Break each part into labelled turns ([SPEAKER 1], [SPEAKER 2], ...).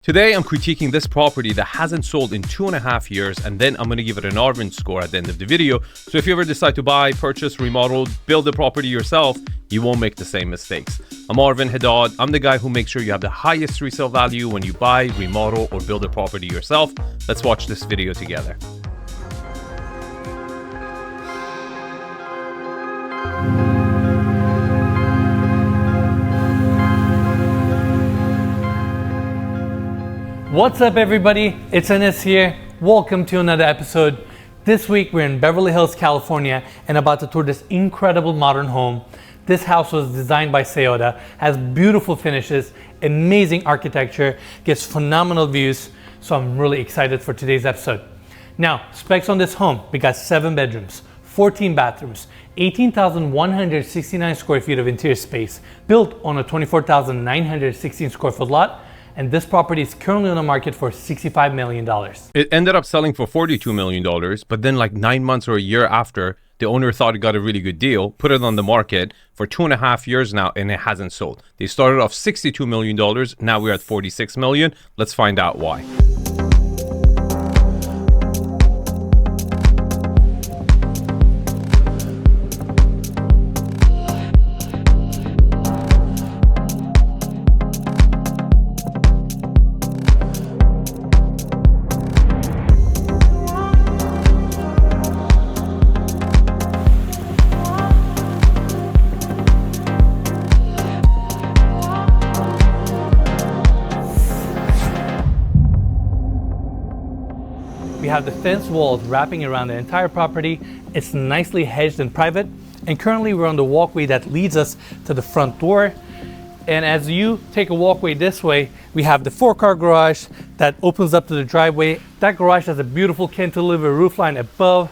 [SPEAKER 1] Today, I'm critiquing this property that hasn't sold in 2.5 years, and then I'm going to give it an Arvin score at the end of the video. So if you ever decide to buy, purchase, remodel, build the property yourself, you won't make the same mistakes. I'm Arvin Hadad. I'm the guy who makes sure you have the highest resale value when you buy, remodel, or build a property yourself. Let's watch this video together.
[SPEAKER 2] What's up everybody, it's Enes here. Welcome to another episode. This week we're in Beverly Hills, California and about to tour this incredible modern home. This house was designed by Seota, has beautiful finishes, amazing architecture, gives phenomenal views, so I'm really excited for today's episode. Now, specs on this home: we got 7 bedrooms, 14 bathrooms, 18,169 square feet of interior space, built on a 24,916 square foot lot. And this property is currently on the market for $65 million.
[SPEAKER 1] It ended up selling for $42 million, but then like 9 months or a year after, the owner thought it got a really good deal, put it on the market for 2.5 years now, and it hasn't sold. They started off $62 million, now we're at $46 million. Let's find out why.
[SPEAKER 2] We have the fence walls wrapping around the entire property. It's nicely hedged and private. And currently we're on the walkway that leads us to the front door. And as you take a walkway this way, we have the 4-car garage that opens up to the driveway. That garage has a beautiful cantilever roofline above.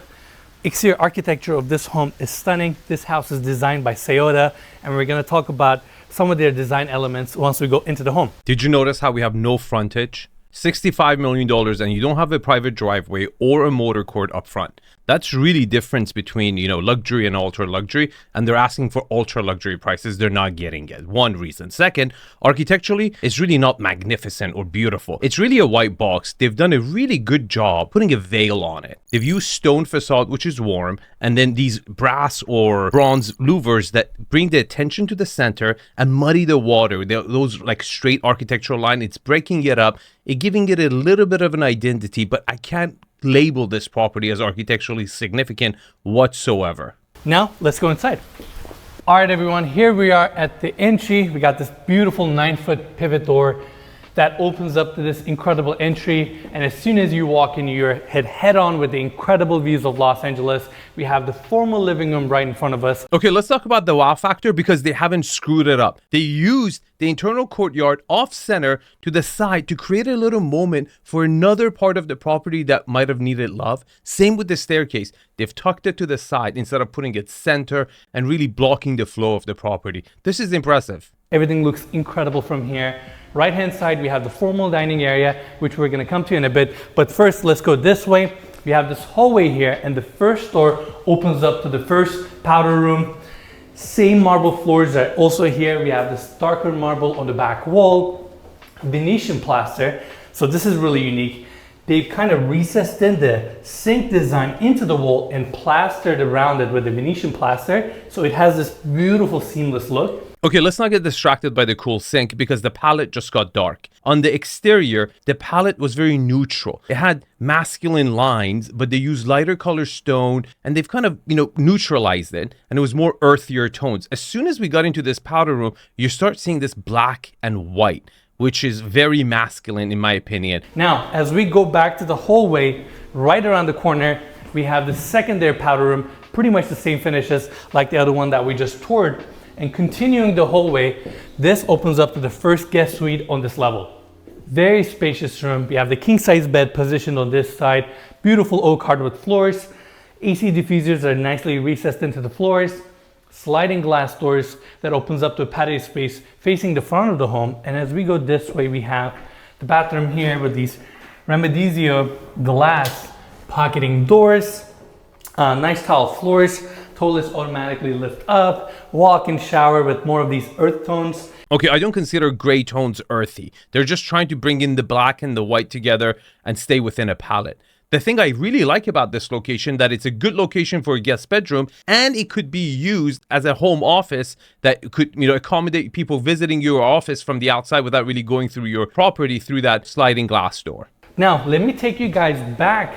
[SPEAKER 2] Exterior architecture of this home is stunning. This house is designed by Seota, and we're going to talk about some of their design elements once we go into the home.
[SPEAKER 1] Did you notice how we have no frontage? $65 million and you don't have a private driveway or a motor court up front. That's really difference between, luxury and ultra luxury, and they're asking for ultra luxury prices. They're not getting it. One reason. Second, architecturally, it's really not magnificent or beautiful. It's really a white box. They've done a really good job putting a veil on it. They've used stone facade, which is warm, and then these brass or bronze louvers that bring the attention to the center and muddy the water. Those like straight architectural line, it's breaking it up, giving it a little bit of an identity, but I can't label this property as architecturally significant whatsoever.
[SPEAKER 2] Now, let's go inside. All right, everyone, here we are at the entry. We got this beautiful 9-foot pivot door that opens up to this incredible entry. And as soon as you walk in, you're head on with the incredible views of Los Angeles. We have the formal living room right in front of us.
[SPEAKER 1] Okay, let's talk about the wow factor because they haven't screwed it up. They used the internal courtyard off center to the side to create a little moment for another part of the property that might have needed love. Same with the staircase. They've tucked it to the side instead of putting it center and really blocking the flow of the property. This is impressive.
[SPEAKER 2] Everything looks incredible from here. Right hand side, we have the formal dining area, which we're gonna come to in a bit. But first, let's go this way. We have this hallway here, and the first door opens up to the first powder room. Same marble floors are also here. We have this darker marble on the back wall, Venetian plaster. So this is really unique. They've kind of recessed in the sink design into the wall and plastered around it with the Venetian plaster. So it has this beautiful seamless look.
[SPEAKER 1] Okay, let's not get distracted by the cool sink because the palette just got dark. On the exterior, the palette was very neutral. It had masculine lines, but they used lighter color stone and they've kind of, neutralized it, and it was more earthier tones. As soon as we got into this powder room, you start seeing this black and white, which is very masculine in my opinion.
[SPEAKER 2] Now, as we go back to the hallway, right around the corner, we have the secondary powder room, pretty much the same finishes like the other one that we just toured. And continuing the hallway, this opens up to the first guest suite on this level. Very spacious room. We have the king size bed positioned on this side. Beautiful oak hardwood floors. AC diffusers are nicely recessed into the floors. Sliding glass doors that opens up to a patio space facing the front of the home. And as we go this way, we have the bathroom here with these remedizio glass pocketing doors. Nice tile floors. Toilets automatically lift up, walk-in shower with more of these earth tones.
[SPEAKER 1] Okay, I don't consider gray tones earthy. They're just trying to bring in the black and the white together and stay within a palette. The thing I really like about this location, that it's a good location for a guest bedroom, and it could be used as a home office that could, accommodate people visiting your office from the outside without really going through your property through that sliding glass door.
[SPEAKER 2] Now, let me take you guys back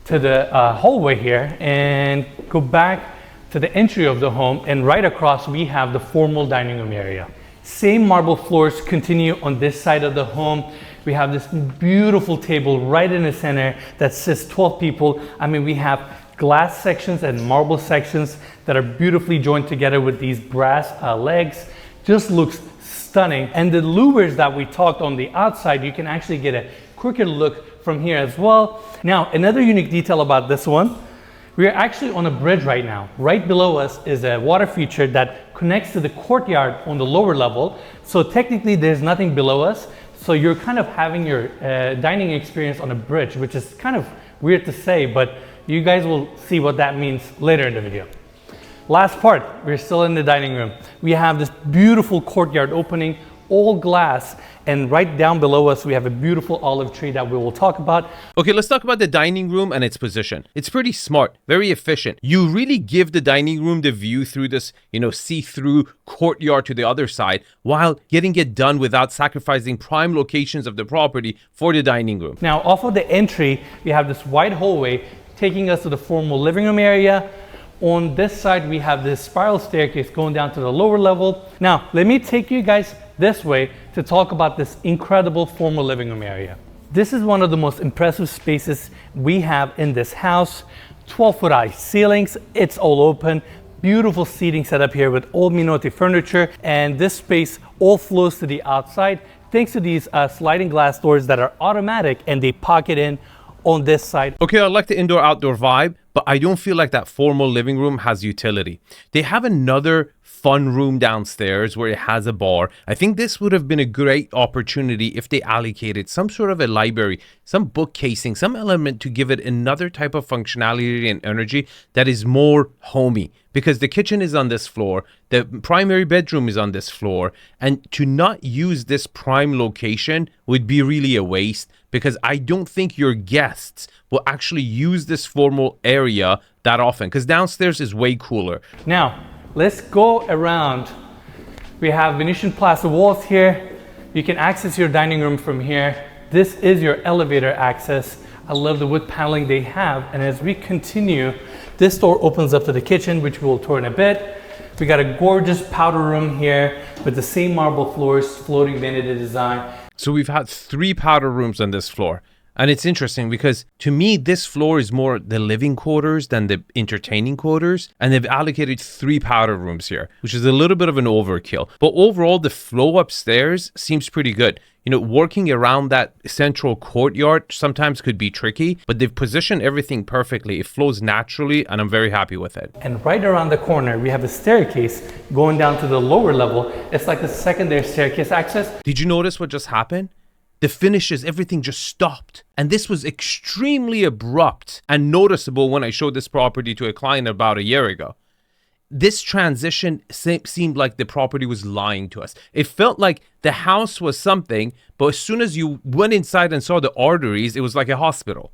[SPEAKER 2] to the hallway here and go back to the entry of the home, and right across we have the formal dining room area. Same marble floors continue on this side of the home. We have this beautiful table right in the center that sits 12 people. I mean, we have glass sections and marble sections that are beautifully joined together with these brass legs. Just looks stunning. And the louvers that we talked on the outside, you can actually get a quicker look from here as well. Now, another unique detail about this one, we are actually on a bridge right now. Right below us is a water feature that connects to the courtyard on the lower level. So technically there's nothing below us. So you're kind of having your dining experience on a bridge, which is kind of weird to say, but you guys will see what that means later in the video. Last part, we're still in the dining room. We have this beautiful courtyard opening, all glass, and right down below us we have a beautiful olive tree that we will talk about.
[SPEAKER 1] Okay, let's talk about the dining room and its position. It's pretty smart, very efficient. You really give the dining room the view through this, see-through courtyard to the other side, while getting it done without sacrificing prime locations of the property for the dining room.
[SPEAKER 2] Now, off of the entry, we have this wide hallway taking us to the formal living room area. On this side, we have this spiral staircase going down to the lower level. Now, let me take you guys this way to talk about this incredible formal living room area. This is one of the most impressive spaces we have in this house. 12-foot high ceilings, it's all open, beautiful seating set up here with old Minotti furniture, and this space all flows to the outside thanks to these sliding glass doors that are automatic and they pocket in on this side.
[SPEAKER 1] Okay, I like the indoor-outdoor vibe, but I don't feel like that formal living room has utility. They have another fun room downstairs where it has a bar. I think this would have been a great opportunity if they allocated some sort of a library, some bookcasing, some element to give it another type of functionality and energy that is more homey. Because the kitchen is on this floor, the primary bedroom is on this floor, and to not use this prime location would be really a waste, because I don't think your guests will actually use this formal area that often, because downstairs is way cooler.
[SPEAKER 2] Now, let's go around. We have Venetian plaster walls here. You can access your dining room from here. This is your elevator access. I love the wood paneling they have. And as we continue, this door opens up to the kitchen, which we'll tour in a bit. We got a gorgeous powder room here with the same marble floors, floating vanity design.
[SPEAKER 1] So we've had 3 powder rooms on this floor. And it's interesting because to me, this floor is more the living quarters than the entertaining quarters. And they've allocated 3 powder rooms here, which is a little bit of an overkill. But overall, the flow upstairs seems pretty good. Working around that central courtyard sometimes could be tricky, but they've positioned everything perfectly. It flows naturally, and I'm very happy with it.
[SPEAKER 2] And right around the corner, we have a staircase going down to the lower level. It's like the secondary staircase access.
[SPEAKER 1] Did you notice what just happened? The finishes, everything just stopped. And this was extremely abrupt and noticeable when I showed this property to a client about a year ago. This transition seemed like the property was lying to us. It felt like the house was something, but as soon as you went inside and saw the arteries, it was like a hospital.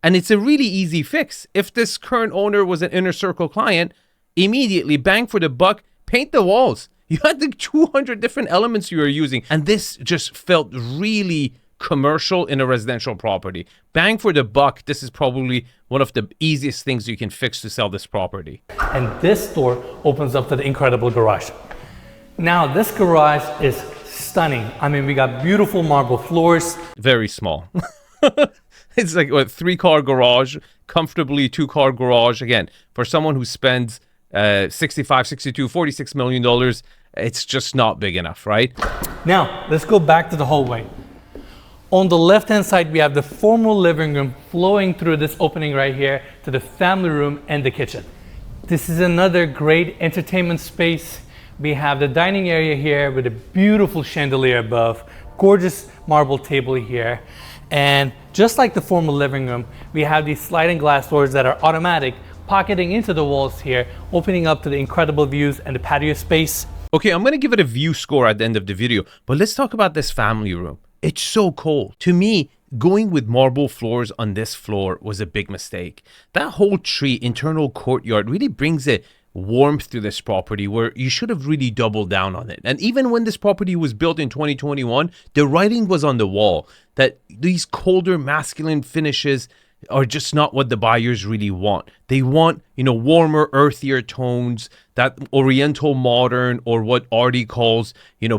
[SPEAKER 1] And it's a really easy fix. If this current owner was an inner circle client, immediately bang for the buck, paint the walls. You had the 200 different elements you were using, and this just felt really commercial in a residential property. Bang for the buck, this is probably one of the easiest things you can fix to sell this property.
[SPEAKER 2] And this door opens up to the incredible garage. Now, this garage is stunning. I mean, we got beautiful marble floors.
[SPEAKER 1] Very small. It's like a 3-car garage, comfortably 2-car garage. Again, for someone who spends 65, 62, $46 million, it's just not big enough, right?
[SPEAKER 2] Now, let's go back to the hallway. On the left-hand side, we have the formal living room flowing through this opening right here to the family room and the kitchen. This is another great entertainment space. We have the dining area here with a beautiful chandelier above, gorgeous marble table here. And just like the formal living room, we have these sliding glass doors that are automatic, pocketing into the walls here, opening up to the incredible views and the patio space.
[SPEAKER 1] Okay, I'm going to give it a view score at the end of the video, but let's talk about this family room. It's so cold. To me, going with marble floors on this floor was a big mistake. That whole tree internal courtyard really brings a warmth to this property where you should have really doubled down on it. And even when this property was built in 2021, the writing was on the wall that these colder masculine finishes are just not what the buyers really want. They want, warmer, earthier tones. That oriental modern, or what Artie calls,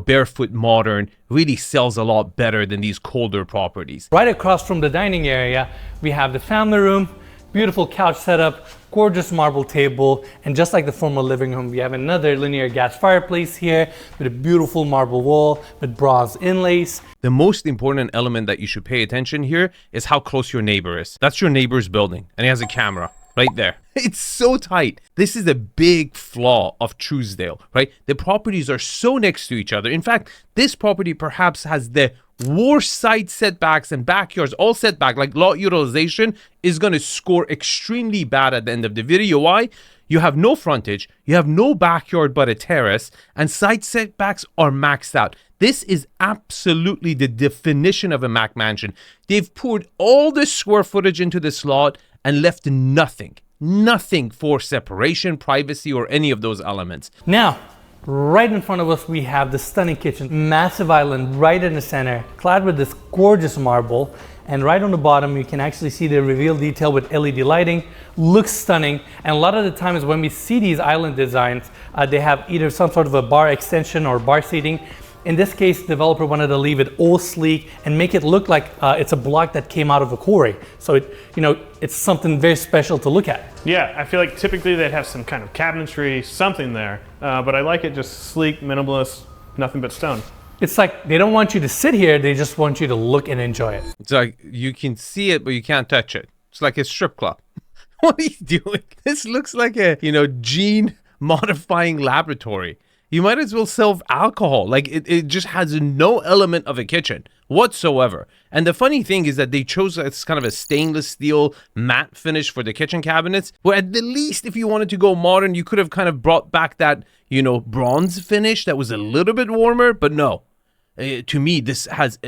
[SPEAKER 1] barefoot modern, really sells a lot better than these colder properties.
[SPEAKER 2] Right across from the dining area, we have the family room, beautiful couch setup, gorgeous marble table, and just like the formal living room, we have another linear gas fireplace here with a beautiful marble wall with bronze inlays.
[SPEAKER 1] The most important element that you should pay attention here is how close your neighbor is. That's your neighbor's building, and he has a camera right there. It's so tight. This is a big flaw of Trousdale, right? The properties are so next to each other. In fact, this property perhaps has the worst side setbacks and backyards, all setback, like lot utilization is going to score extremely bad at the end of the video. Why? You have no frontage, you have no backyard but a terrace, and side setbacks are maxed out. This is absolutely the definition of a Mac mansion. They've poured all the square footage into this lot and left nothing for separation, privacy, or any of those elements.
[SPEAKER 2] Now, right in front of us, we have the stunning kitchen, massive island right in the center, clad with this gorgeous marble. And right on the bottom, you can actually see the reveal detail with LED lighting. Looks stunning. And a lot of the times when we see these island designs, they have either some sort of a bar extension or bar seating. In this case, the developer wanted to leave it all sleek and make it look like it's a block that came out of a quarry. So it's something very special to look at.
[SPEAKER 3] Yeah, I feel like typically they'd have some kind of cabinetry, something there, but I like it just sleek, minimalist, nothing but stone.
[SPEAKER 2] It's like they don't want you to sit here, they just want you to look and enjoy it.
[SPEAKER 1] It's like you can see it, but you can't touch it. It's like a strip club. What are you doing? This looks like a, gene modifying laboratory. You might as well sell alcohol. Like it just has no element of a kitchen whatsoever. And the funny thing is that they chose this kind of a stainless steel matte finish for the kitchen cabinets, where at the least if you wanted to go modern, you could have kind of brought back that, bronze finish that was a little bit warmer. But no, to me, this has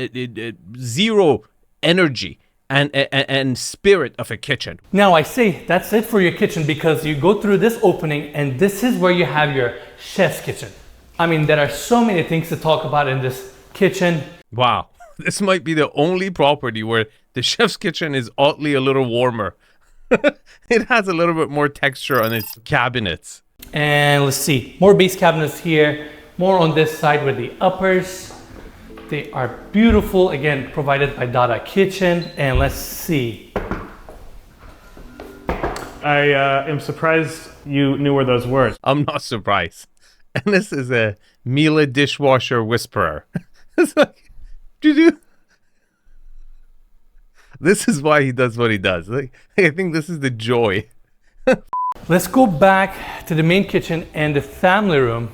[SPEAKER 1] zero energy and spirit of a kitchen.
[SPEAKER 2] Now I say that's it for your kitchen, because you go through this opening and this is where you have your chef's kitchen. I mean, there are so many things to talk about in this kitchen.
[SPEAKER 1] Wow, this might be the only property where the chef's kitchen is oddly a little warmer. It has a little bit more texture on its cabinets.
[SPEAKER 2] And let's see, more base cabinets here, more on this side with the uppers. They are beautiful, again, provided by Dada Kitchen. And let's see.
[SPEAKER 3] I am surprised you knew where those were.
[SPEAKER 1] I'm not surprised. And this is a Miele dishwasher whisperer. It's like, this is why he does what he does. Like, I think this is the joy.
[SPEAKER 2] Let's go back to the main kitchen and the family room.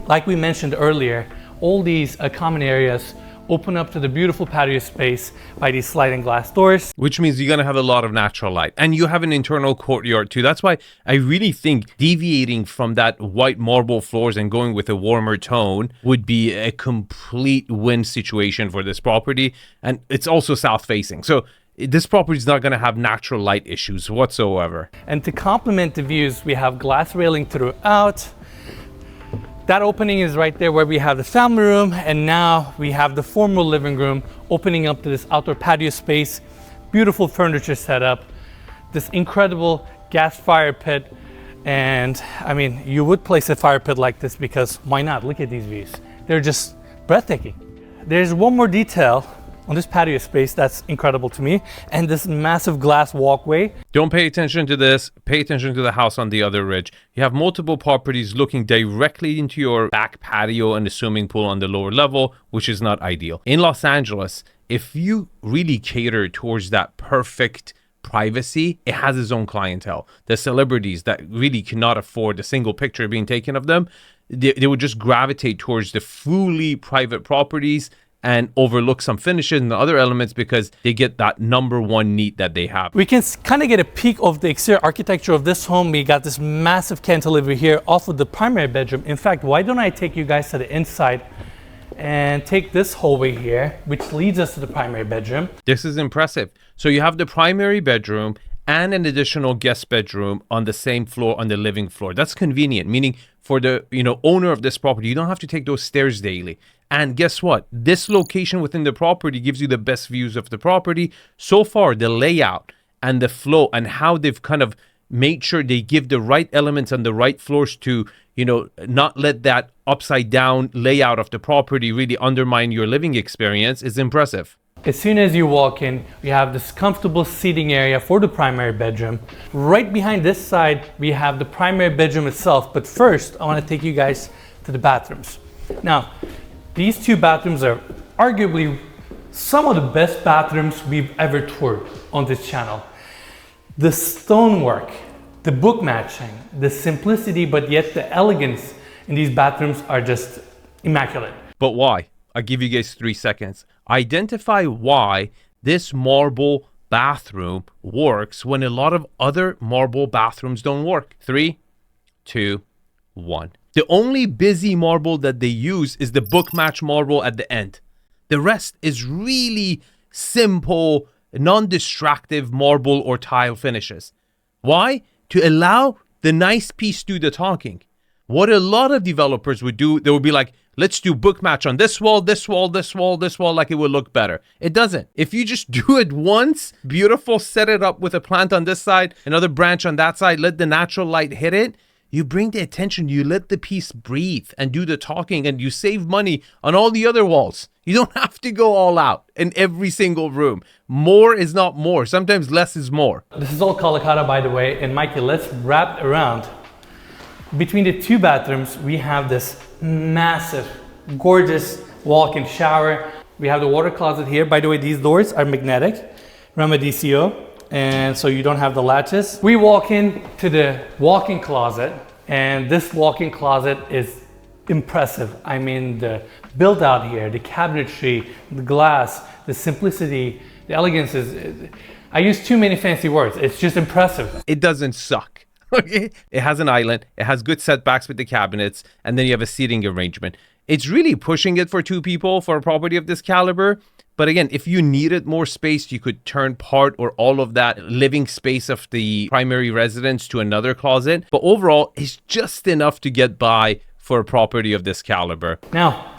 [SPEAKER 2] Like we mentioned earlier, all these common areas open up to the beautiful patio space by these sliding glass doors.
[SPEAKER 1] Which means you're going to have a lot of natural light. And you have an internal courtyard too. That's why I really think deviating from that white marble floors and going with a warmer tone would be a complete win situation for this property. And it's also south facing. So this property is not going to have natural light issues whatsoever.
[SPEAKER 2] And to complement the views, we have glass railing throughout. That opening is right there where we have the family room, and now we have the formal living room opening up to this outdoor patio space. Beautiful furniture setup, this incredible gas fire pit, and I mean, you would place a fire pit like this because why not? Look at these views. They're just breathtaking. There's one more detail on this patio space that's incredible to me, and this massive glass walkway.
[SPEAKER 1] Don't pay attention to this. Pay attention to the house on the other ridge. You have multiple properties looking directly into your back patio and the swimming pool on the lower level, which is not ideal. In Los Angeles, if you really cater towards that perfect privacy, it has its own clientele. The celebrities that really cannot afford a single picture being taken of them, they would just gravitate towards the fully private properties. and overlook some finishes and the other elements because they get that number one need that they have.
[SPEAKER 2] We can kind of get a peek of the exterior architecture of this home. We got this massive cantilever here off of the primary bedroom. In fact, why don't I take you guys to the inside and take this hallway here, which leads us to the primary bedroom.
[SPEAKER 1] This is impressive. So you have the primary bedroom and an additional guest bedroom on the same floor, on the living floor. That's convenient, meaning for the owner of this property, you don't have to take those stairs daily. And guess what? This location within the property gives you the best views of the property. So far, the layout and the flow and how they've kind of made sure they give the right elements on the right floors to, not let that upside down layout of the property really undermine your living experience is impressive.
[SPEAKER 2] As soon as you walk in, we have this comfortable seating area for the primary bedroom. Right behind this side, we have the primary bedroom itself. But first, I want to take you guys to the bathrooms. Now, these two bathrooms are arguably some of the best bathrooms we've ever toured on this channel. The stonework, the book matching, the simplicity, but yet the elegance in these bathrooms are just immaculate.
[SPEAKER 1] But why? I'll give you guys 3 seconds. Identify why this marble bathroom works when a lot of other marble bathrooms don't work. 3, 2, 1. The only busy marble that they use is the book match marble at the end. The rest is really simple, non-distractive marble or tile finishes. Why? To allow the nice piece to do the talking. What a lot of developers would do, they would be like, let's do book match on this wall, this wall, this wall, this wall, like it would look better. It doesn't. If you just do it once, beautiful, set it up with a plant on this side, another branch on that side, let the natural light hit it, you bring the attention, you let the piece breathe and do the talking, and you save money on all the other walls. You don't have to go all out in every single room. More is not more. Sometimes less is more.
[SPEAKER 2] This is all Kalakata, by the way. And Mikey, let's wrap around. Between the two bathrooms, we have this massive, gorgeous walk-in shower. We have the water closet here. By the way, these doors are magnetic, Rama DCO, and so you don't have the latches. We walk in to the walk-in closet, and this walk-in closet is impressive. I mean, the build out here, the cabinetry, the glass, the simplicity, the elegance is, I use too many fancy words. It's just impressive.
[SPEAKER 1] It doesn't suck. Okay, it has an island, it has good setbacks with the cabinets, and then you have a seating arrangement. It's really pushing it for 2 people for a property of this caliber. But again, if you needed more space, you could turn part or all of that living space of the primary residence to another closet. But overall, it's just enough to get by for a property of this caliber.
[SPEAKER 2] Now,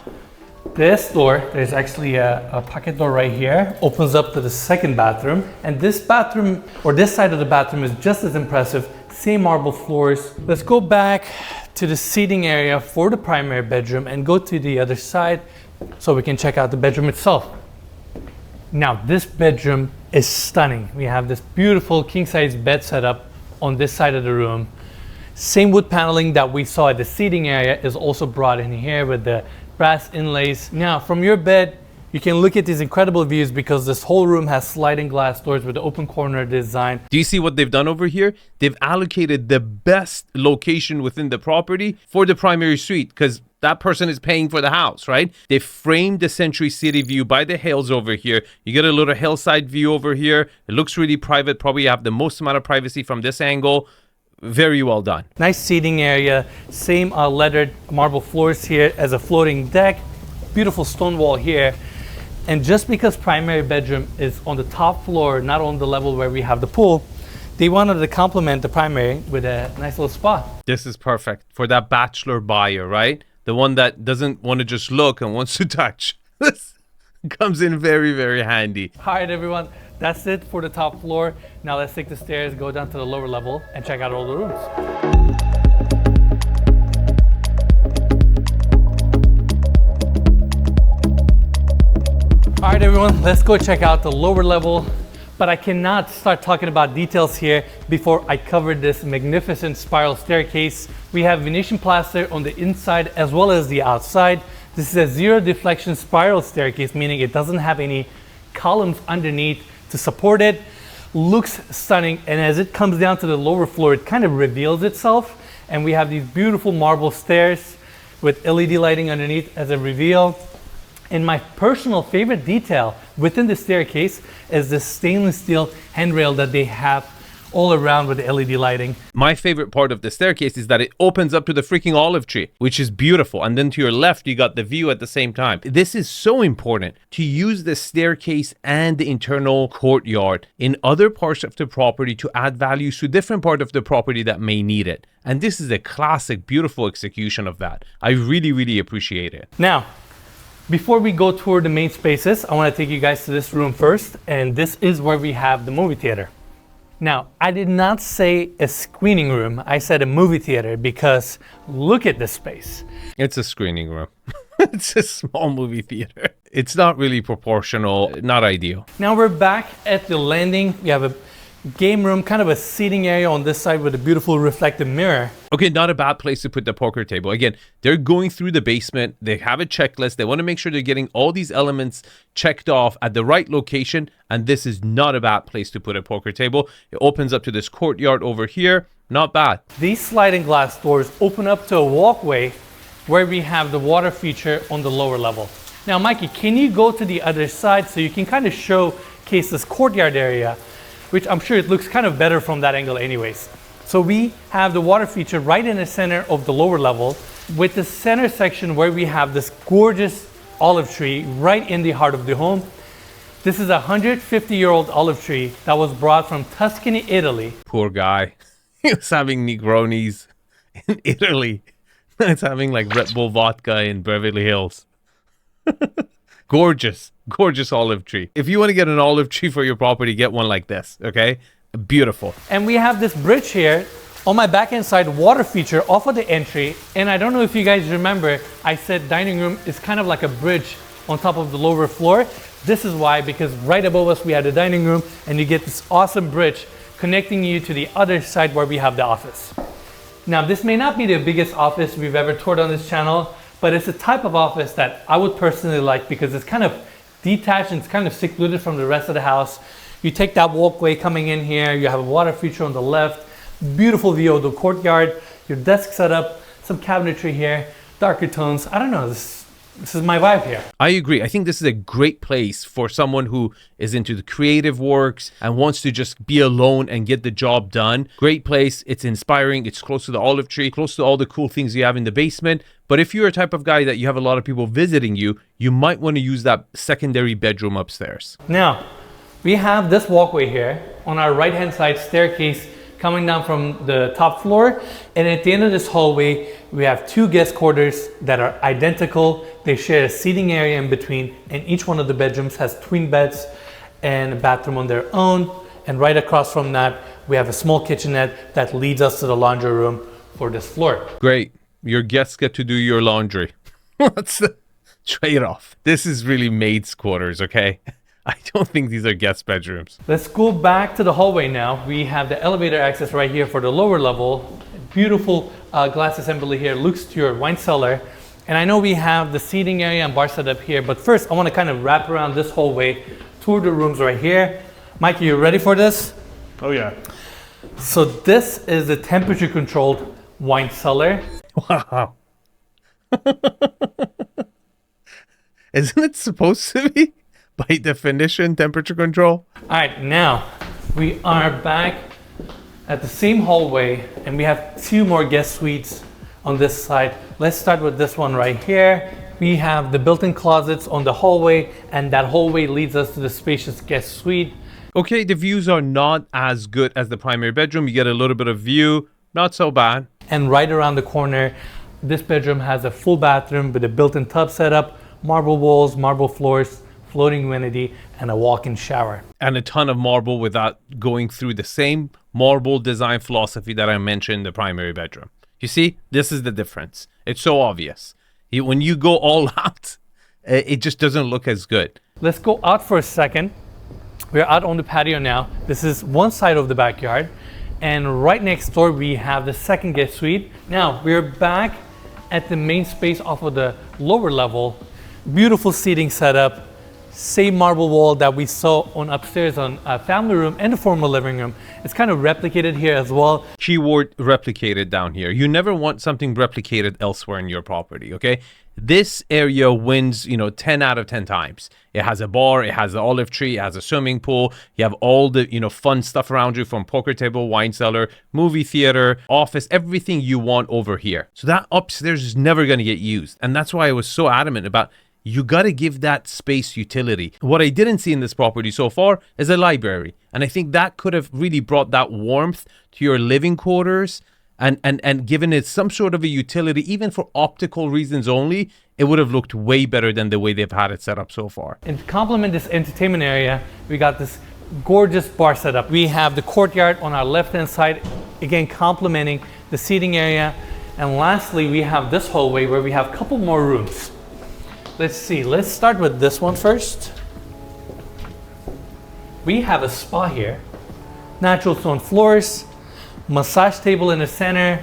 [SPEAKER 2] this door, there's actually a pocket door right here, opens up to the second bathroom. And this bathroom, or this side of the bathroom, is just as impressive. Same marble floors. Let's go back to the seating area for the primary bedroom and go to the other side so we can check out the bedroom itself. Now, this bedroom is stunning. We have this beautiful king-size bed set up on this side of the room. Same wood paneling that we saw at the seating area is also brought in here with the brass inlays. Now, from your bed, you can look at these incredible views because this whole room has sliding glass doors with the open corner design.
[SPEAKER 1] Do you see what they've done over here? They've allocated the best location within the property for the primary suite because that person is paying for the house, right? They framed the Century City view by the hills over here. You get a little hillside view over here. It looks really private. Probably have the most amount of privacy from this angle. Very well done.
[SPEAKER 2] Nice seating area. Same lettered marble floors here as a floating deck. Beautiful stone wall here. And just because primary bedroom is on the top floor, not on the level where we have the pool, they wanted to complement the primary with a nice little spa.
[SPEAKER 1] This is perfect for that bachelor buyer, right? The one that doesn't want to just look and wants to touch. This comes in very, very handy.
[SPEAKER 2] All right, everyone. That's it for the top floor. Now let's take the stairs, go down to the lower level, and check out all the rooms. All right, everyone, let's go check out the lower level. But I cannot start talking about details here before I cover this magnificent spiral staircase. We have Venetian plaster on the inside as well as the outside. This is a zero deflection spiral staircase, meaning it doesn't have any columns underneath to support it. Looks stunning, and as it comes down to the lower floor, it kind of reveals itself. And we have these beautiful marble stairs with LED lighting underneath as a reveal. And my personal favorite detail within the staircase is the stainless steel handrail that they have all around with the LED lighting.
[SPEAKER 1] My favorite part of the staircase is that it opens up to the freaking olive tree, which is beautiful. And then to your left, you got the view at the same time. This is so important to use the staircase and the internal courtyard in other parts of the property to add value to different part of the property that may need it. And this is a classic, beautiful execution of that. I really, really appreciate it.
[SPEAKER 2] Now, before we go toward the main spaces, I want to take you guys to this room first. And this is where we have the movie theater. Now, I did not say a screening room. I said a movie theater because look at this space.
[SPEAKER 1] It's a screening room. It's a small movie theater. It's not really proportional, not ideal.
[SPEAKER 2] Now we're back at the landing. We have a game room, kind of a seating area on this side with a beautiful reflective mirror.
[SPEAKER 1] Okay, not a bad place to put the poker table. Again, they're going through the basement. They have a checklist. They want to make sure they're getting all these elements checked off at the right location. And this is not a bad place to put a poker table. It opens up to this courtyard over here. Not bad.
[SPEAKER 2] These sliding glass doors open up to a walkway where we have the water feature on the lower level. Now, Mikey, can you go to the other side so you can kind of showcase this courtyard area, which I'm sure it looks kind of better from that angle anyways. So we have the water feature right in the center of the lower level with the center section where we have this gorgeous olive tree right in the heart of the home. This is a 150-year-old olive tree that was brought from Tuscany, Italy.
[SPEAKER 1] Poor guy. He was having Negronis in Italy. It's having like Red Bull vodka in Beverly Hills. Gorgeous, gorgeous olive tree. If you want to get an olive tree for your property, get one like this, okay? Beautiful.
[SPEAKER 2] And we have this bridge here on my back end side, water feature off of the entry. And I don't know if you guys remember, I said dining room is kind of like a bridge on top of the lower floor. This is why, because right above us we have the dining room and you get this awesome bridge connecting you to the other side where we have the office. Now, this may not be the biggest office we've ever toured on this channel, but it's a type of office that I would personally like because it's kind of detached and it's kind of secluded from the rest of the house. You take that walkway coming in here, you have a water feature on the left, beautiful view of the courtyard, your desk set up, some cabinetry here, darker tones. I don't know, this is my vibe here.
[SPEAKER 1] I agree. I think this is a great place for someone who is into the creative works and wants to just be alone and get the job done. Great place. It's inspiring. It's close to the olive tree, close to all the cool things you have in the basement. But if you're a type of guy that you have a lot of people visiting you, you might want to use that secondary bedroom upstairs.
[SPEAKER 2] Now, we have this walkway here on our right-hand side staircase coming down from the top floor. And at the end of this hallway, we have two guest quarters that are identical. They share a seating area in between, and each one of the bedrooms has twin beds and a bathroom on their own. And right across from that, we have a small kitchenette that leads us to the laundry room for this floor.
[SPEAKER 1] Great. Your guests get to do your laundry. What's the trade-off? This is really maid's quarters, okay? I don't think these are guest bedrooms.
[SPEAKER 2] Let's go back to the hallway now. We have the elevator access right here for the lower level. Beautiful glass assembly here, looks to your wine cellar. And I know we have the seating area and bar set up here, but first I want to kind of wrap around this hallway, tour the rooms right here. Mike, are you ready for this?
[SPEAKER 3] Oh yeah.
[SPEAKER 2] So this is the temperature controlled wine cellar.
[SPEAKER 1] Wow. Isn't it supposed to be? By definition, temperature control.
[SPEAKER 2] All right, now we are back at the same hallway and we have two more guest suites on this side. Let's start with this one right here. We have the built-in closets on the hallway, and that hallway leads us to the spacious guest suite.
[SPEAKER 1] Okay, the views are not as good as the primary bedroom. You get a little bit of view, not so bad.
[SPEAKER 2] And right around the corner, this bedroom has a full bathroom with a built-in tub setup, marble walls, marble floors, floating vanity, and a walk-in shower.
[SPEAKER 1] And a ton of marble without going through the same marble design philosophy that I mentioned in the primary bedroom. You see, this is the difference. It's so obvious. When you go all out, it just doesn't look as good.
[SPEAKER 2] Let's go out for a second. We're out on the patio now. This is one side of the backyard. And right next door, we have the second guest suite. Now, we're back at the main space off of the lower level. Beautiful seating setup. Same marble wall that we saw on upstairs on a family room and the formal living room. It's kind of replicated here as well.
[SPEAKER 1] Keyword replicated down here. You never want something replicated elsewhere in your property, okay? This area wins, 10 out of 10 times. It has a bar, it has the olive tree, it has a swimming pool. You have all the, fun stuff around you, from poker table, wine cellar, movie theater, office, everything you want over here. So that upstairs is never going to get used. And that's why I was so adamant about, you got to give that space utility. What I didn't see in this property so far is a library. And I think that could have really brought that warmth to your living quarters and given it some sort of a utility, even for optical reasons only. It would have looked way better than the way they've had it set up so far.
[SPEAKER 2] And to complement this entertainment area, we got this gorgeous bar setup. We have the courtyard on our left-hand side, again complementing the seating area. And lastly, we have this hallway where we have a couple more rooms. Let's see, let's start with this one first. We have a spa here, natural stone floors, massage table in the center,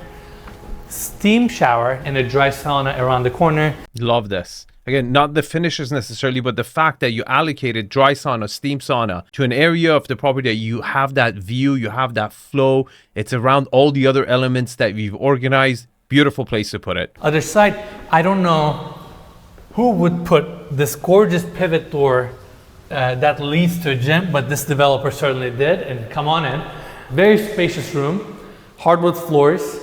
[SPEAKER 2] steam shower, and a dry sauna around the corner.
[SPEAKER 1] Love this. Again, not the finishes necessarily, but the fact that you allocated dry sauna, steam sauna to an area of the property that you have that view, you have that flow. It's around all the other elements that we've organized. Beautiful place to put it.
[SPEAKER 2] Other side, I don't know who would put this gorgeous pivot door that leads to a gym, but this developer certainly did. And come on in. Very spacious room, hardwood floors.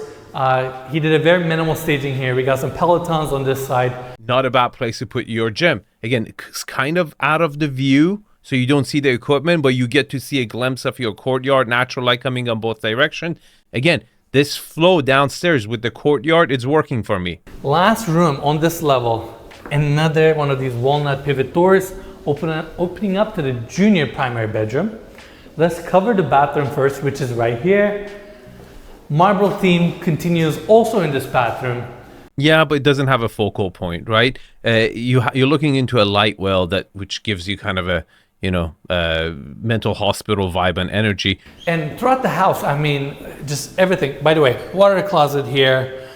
[SPEAKER 2] He did a very minimal staging here. We got some Pelotons on this side.
[SPEAKER 1] Not a bad place to put your gym. Again, it's kind of out of the view, so you don't see the equipment, but you get to see a glimpse of your courtyard, natural light coming on both directions. Again, this flow downstairs with the courtyard, it's working for me.
[SPEAKER 2] Last room on this level, another one of these walnut pivot doors, opening up to the junior primary bedroom. Let's cover the bathroom first, which is right here. Marble theme continues also in this bathroom.
[SPEAKER 1] Yeah, but it doesn't have a focal point, right? You're looking into a light well which gives you kind of a mental hospital vibe and energy.
[SPEAKER 2] And throughout the house, I mean, just everything. By the way, water closet here.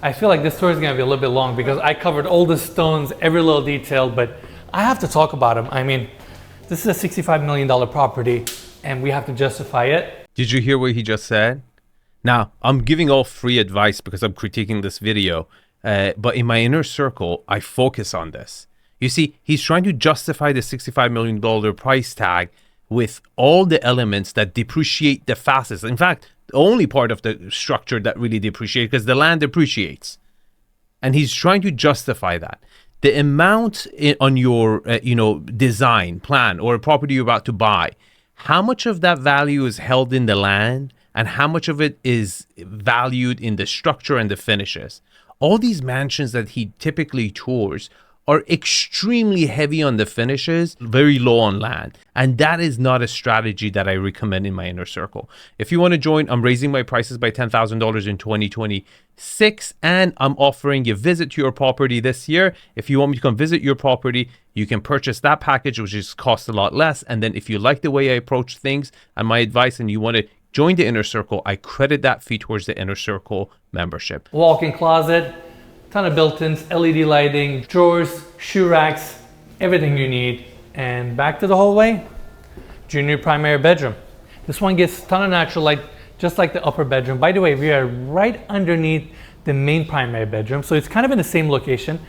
[SPEAKER 2] I feel like this tour is going to be a little bit long because I covered all the stones, every little detail, but I have to talk about them. I mean, this is a $65 million property and we have to justify it.
[SPEAKER 1] Did you hear what he just said? Now, I'm giving all free advice because I'm critiquing this video, but in my inner circle, I focus on this. You see, he's trying to justify the $65 million price tag with all the elements that depreciate the fastest. In fact, the only part of the structure that really depreciates, because the land depreciates. And he's trying to justify that. The amount on your design plan or a property you're about to buy, how much of that value is held in the land and how much of it is valued in the structure and the finishes. All these mansions that he typically tours are extremely heavy on the finishes, very low on land. And that is not a strategy that I recommend in my inner circle. If you want to join, I'm raising my prices by $10,000 in 2026. And I'm offering a visit to your property this year. If you want me to come visit your property, you can purchase that package, which is cost a lot less. And then if you like the way I approach things and my advice and you want to join the inner circle, I credit that fee towards the inner circle membership.
[SPEAKER 2] Walk-in closet, ton of built-ins, LED lighting, drawers, shoe racks, everything you need. And back to the hallway, junior primary bedroom. This one gets a ton of natural light, just like the upper bedroom. By the way, we are right underneath the main primary bedroom, so it's kind of in the same location.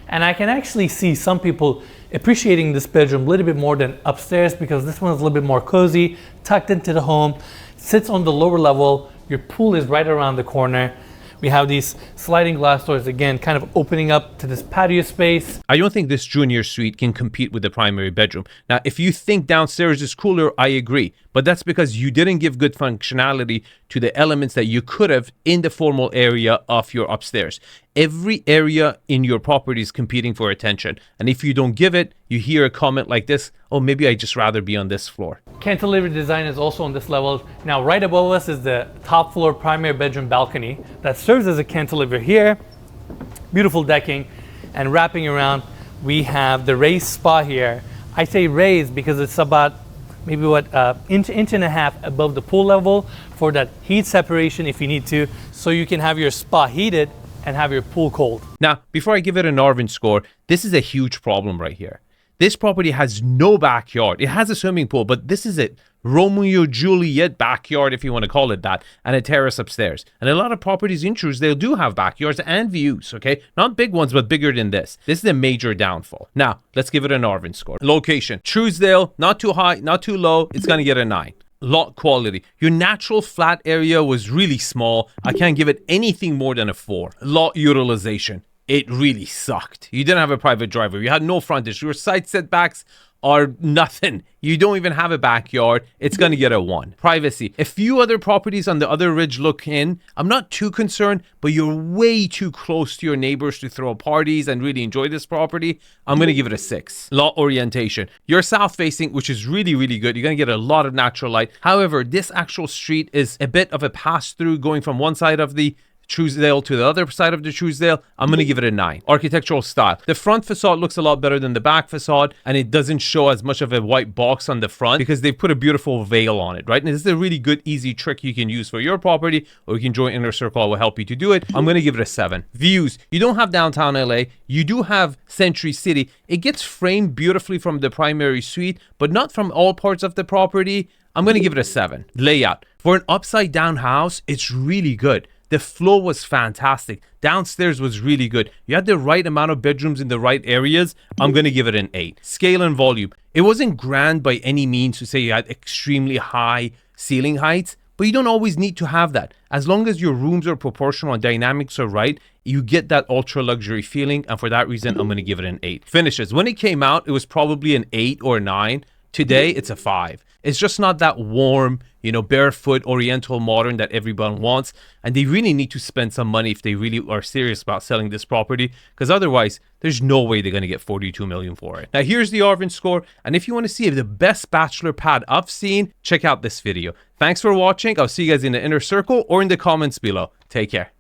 [SPEAKER 2] And I can actually see some people appreciating this bedroom a little bit more than upstairs because this one's a little bit more cozy, tucked into the home, sits on the lower level. Your pool is right around the corner. We have these sliding glass doors, again, kind of opening up to this patio space.
[SPEAKER 1] I don't think this junior suite can compete with the primary bedroom. Now, if you think downstairs is cooler, I agree. But that's because you didn't give good functionality to the elements that you could have in the formal area of your upstairs. Every area in your property is competing for attention. And if you don't give it, you hear a comment like this, oh, maybe I'd just rather be on this floor.
[SPEAKER 2] Cantilever design is also on this level. Now, right above us is the top floor primary bedroom balcony that serves as a cantilever here. Beautiful decking. And wrapping around, we have the raised spa here. I say raised because it's about maybe inch and a half above the pool level for that heat separation if you need to, so you can have your spa heated and have your pool cold.
[SPEAKER 1] Now, before I give it an Arvin score, this is a huge problem right here. This property has no backyard. It has a swimming pool, but this is it. Romeo Juliet backyard, if you want to call it that, and a terrace upstairs. And a lot of properties in Trousdale do have backyards and views, okay? Not big ones, but bigger than this. This is a major downfall. Now, let's give it an Arvin score. Location, Trousdale, not too high, not too low. It's going to get a 9. Lot quality. Your natural flat area was really small. I can't give it anything more than a 4. Lot utilization. It really sucked. You didn't have a private driveway. You had no frontage. Your side setbacks are nothing. You don't even have a backyard. It's going to get a 1. Privacy. A few other properties on the other ridge look in. I'm not too concerned, but you're way too close to your neighbors to throw parties and really enjoy this property. I'm going to give it a 6. Lot orientation. You're south facing, which is really, really good. You're going to get a lot of natural light. However, this actual street is a bit of a pass through going from one side of the Trousdale to the other side of the Trousdale. I'm going to give it a 9. Architectural style. The front facade looks a lot better than the back facade, and it doesn't show as much of a white box on the front because they've put a beautiful veil on it, right? And this is a really good, easy trick you can use for your property, or you can join Inner Circle. I will help you to do it. I'm going to give it a 7. Views. You don't have downtown LA. You do have Century City. It gets framed beautifully from the primary suite, but not from all parts of the property. I'm going to give it a 7. Layout. For an upside down house, it's really good. The flow was fantastic. Downstairs was really good. You had the right amount of bedrooms in the right areas. I'm going to give it an 8. Scale and volume. It wasn't grand by any means to say you had extremely high ceiling heights, but you don't always need to have that. As long as your rooms are proportional and dynamics are right, you get that ultra luxury feeling. And for that reason, I'm going to give it an 8. Finishes. When it came out, it was probably an 8 or 9. Today, it's a 5. It's just not that warm, barefoot, oriental, modern that everyone wants. And they really need to spend some money if they really are serious about selling this property, because otherwise, there's no way they're going to get 42 million for it. Now, here's the Arvin score. And if you want to see the best bachelor pad I've seen, check out this video. Thanks for watching. I'll see you guys in the inner circle or in the comments below. Take care.